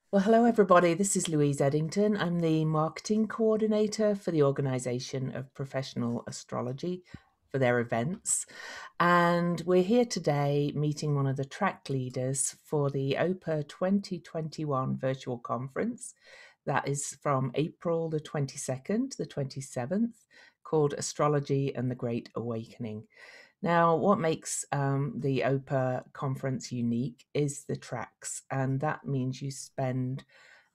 Well, hello everybody. This is Louise Eddington. I'm the marketing coordinator for the Organisation of Professional Astrology for their events. And we're here today meeting one of the track leaders for the OPA 2021 virtual conference. That is from April the 22nd to the 27th, called Astrology and the Great Awakening. Now, what makes the OPA conference unique is the tracks, and that means you spend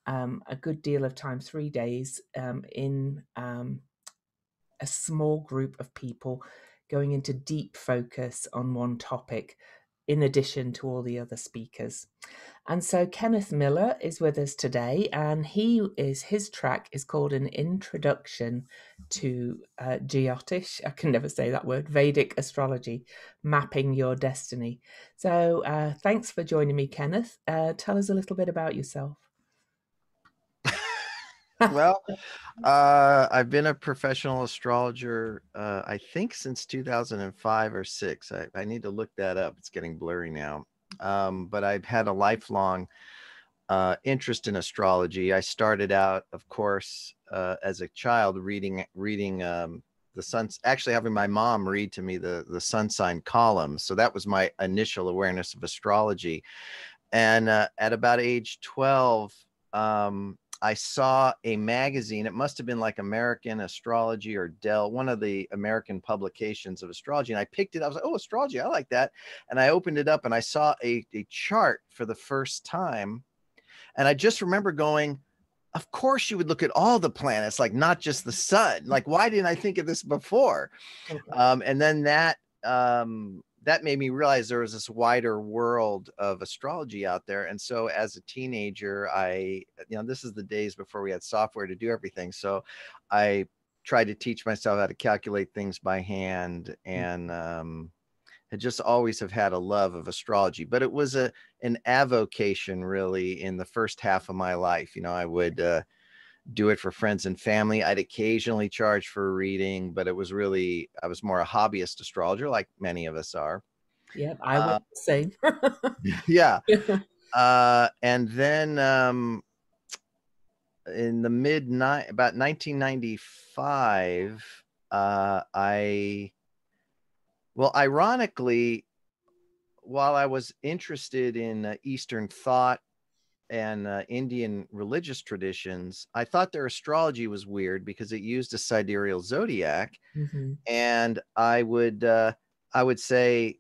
a good deal of time, 3 days, in a small group of people going into deep focus on one topic, in addition to all the other speakers. And so Kenneth Miller is with us today, and his track is called An Introduction to Jyotish. I can never say that word. Vedic Astrology, Mapping Your Destiny. So thanks for joining me, Kenneth. Tell us a little bit about yourself. Well, I've been a professional astrologer, I think since 2005 or six. I need to look that up. It's getting blurry now. But I've had a lifelong interest in astrology. I started out, of course, as a child reading the sun's actually having my mom read to me the sun sign column. So that was my initial awareness of astrology. And at about age 12, I saw a magazine. It must have been like American Astrology or Dell, one of the American publications of astrology. And I picked it. I was like, oh, astrology, I like that. And I opened it up and I saw a chart for the first time. And I just remember going, of course you would look at all the planets, like not just the sun. Like, why didn't I think of this before? And then that made me realize there was this wider world of astrology out there. And so as a teenager, this is the days before we had software to do everything. So I tried to teach myself how to calculate things by hand, and had just always have had a love of astrology. But it was an avocation really in the first half of my life. I would do it for friends and family. I'd occasionally charge for a reading, but I was more a hobbyist astrologer, like many of us are. Yeah, I would say. Yeah. And then in the about 1995, ironically, while I was interested in Eastern thought and Indian religious traditions, I thought their astrology was weird because it used a sidereal zodiac. Mm-hmm. And I would say,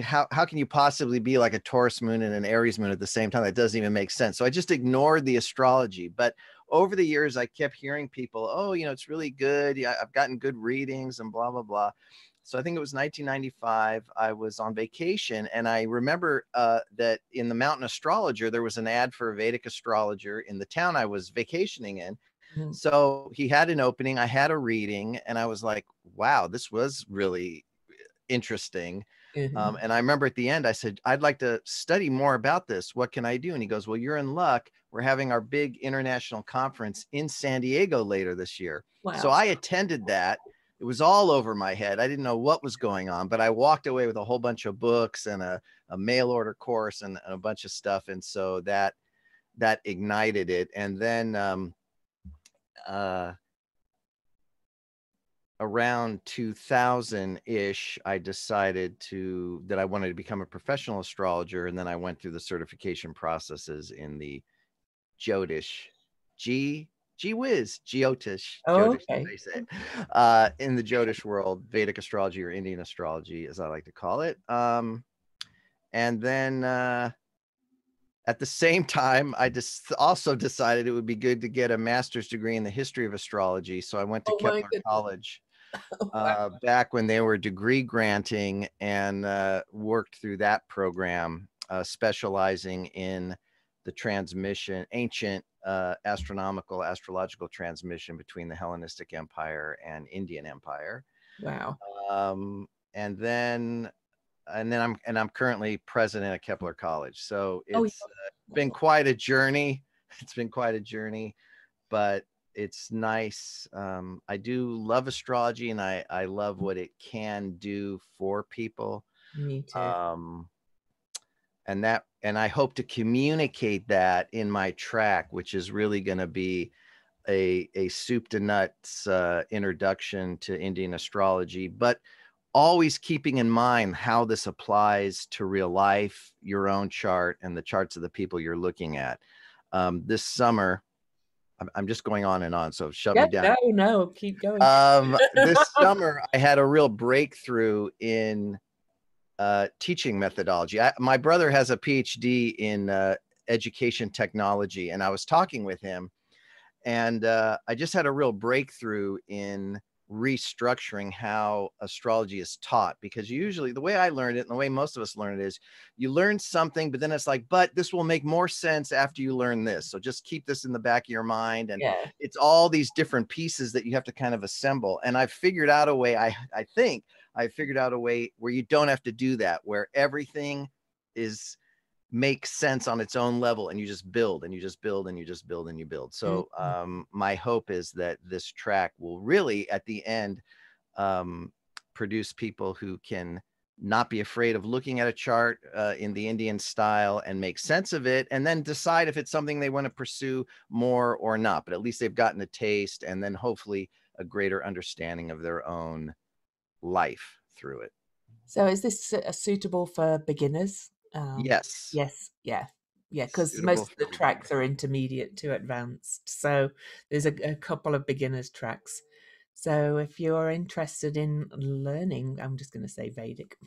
how can you possibly be like a Taurus moon and an Aries moon at the same time? That doesn't even make sense. So I just ignored the astrology. But over the years, I kept hearing people, oh, it's really good. Yeah, I've gotten good readings and blah, blah, blah. So I think it was 1995. I was on vacation, and I remember that in the Mountain Astrologer, there was an ad for a Vedic astrologer in the town I was vacationing in. Mm-hmm. So he had an opening, I had a reading, and I was like, wow, this was really interesting. Mm-hmm. And I remember at the end, I said, I'd like to study more about this. What can I do? And he goes, well, you're in luck. We're having our big international conference in San Diego later this year. So Wow. I attended that. It was all over my head. I didn't know what was going on, but I walked away with a whole bunch of books and a mail order course and a bunch of stuff. And so that ignited it. And then around 2000-ish, I decided that I wanted to become a professional astrologer. And then I went through the certification processes in the Jyotish, gee whiz, Jyotish, Oh, Jyotish, okay. they say, in the Jyotish world, Vedic astrology or Indian astrology, as I like to call it. And then at the same time, I just also decided it would be good to get a master's degree in the history of astrology. So I went to Oh my Kepler goodness. College Wow. back when they were degree granting, and worked through that program, specializing in the ancient astrological transmission between the Hellenistic Empire and Indian Empire. Wow. Um, and then I'm currently president of Kepler College. So Oh, it's been yeah. quite a journey. It's been quite a journey, but it's nice. I do love astrology, and I love what it can do for people. Me too. Um, and that and I hope to communicate that in my track, which is really going to be a soup to nuts introduction to Indian astrology, but always keeping in mind how this applies to real life, your own chart, and the charts of the people you're looking at. This summer, I'm just going on and on, so shut Yeah, me down. no, keep going. This summer, I had a real breakthrough in teaching methodology. My brother has a PhD in education technology, and I was talking with him, and I just had a real breakthrough in restructuring how astrology is taught, because usually the way I learned it and the way most of us learn it is you learn something, but then it's like, but this will make more sense after you learn this. So just keep this in the back of your mind. And Yeah. it's all these different pieces that you have to kind of assemble. And I've figured out a way, I think I figured out a way where you don't have to do that, where everything is makes sense on its own level, and you just build and you just build and you just build and you build. So Mhm. my hope is that this track will really at the end produce people who can not be afraid of looking at a chart in the Indian style and make sense of it, and then decide if it's something they want to pursue more or not. But at least they've gotten a taste, and then hopefully a greater understanding of their own life through it. So is this suitable for beginners? Yes, Yes, yeah, yeah, because suitable most of for the tracks beginners. are intermediate to advanced. So there's a couple of beginners tracks. So if you're interested in learning, I'm just going to say Vedic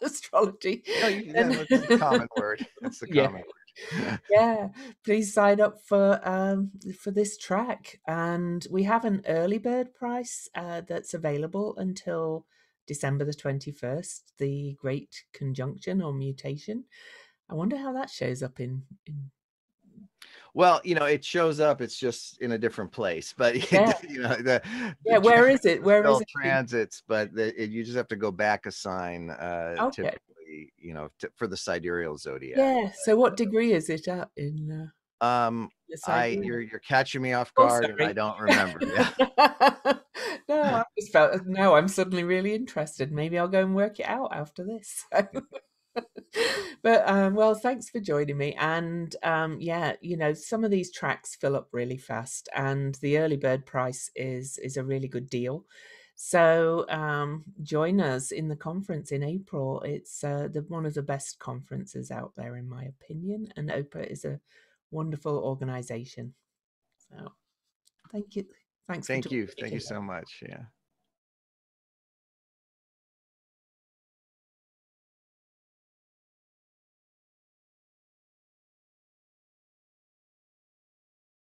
astrology, No, yeah, then that's a common word. That's a yeah, common word. yeah, please sign up for this track. And we have an early bird price that's available until December the 21st, the Great Conjunction or Mutation. I wonder how that shows up in Well, it shows up. It's just in a different place, but yeah, the yeah. Where is transits it? are Where is still it? transits, but you just have to go back a sign, Okay. typically, for the sidereal zodiac. Yeah. So what degree is it at in Um, the I Siberia? you're catching me off Oh, guard, and I sorry. don't remember. Yeah. No, I just felt no, I'm suddenly really interested. Maybe I'll go and work it out after this. But well, thanks for joining me. And yeah, some of these tracks fill up really fast, and the early bird price is a really good deal. So join us in the conference in April. It's one of the best conferences out there, in my opinion. And OPA is a wonderful organization. So thank you. Thanks for Thank joining you. me Thank you today. so much. Yeah.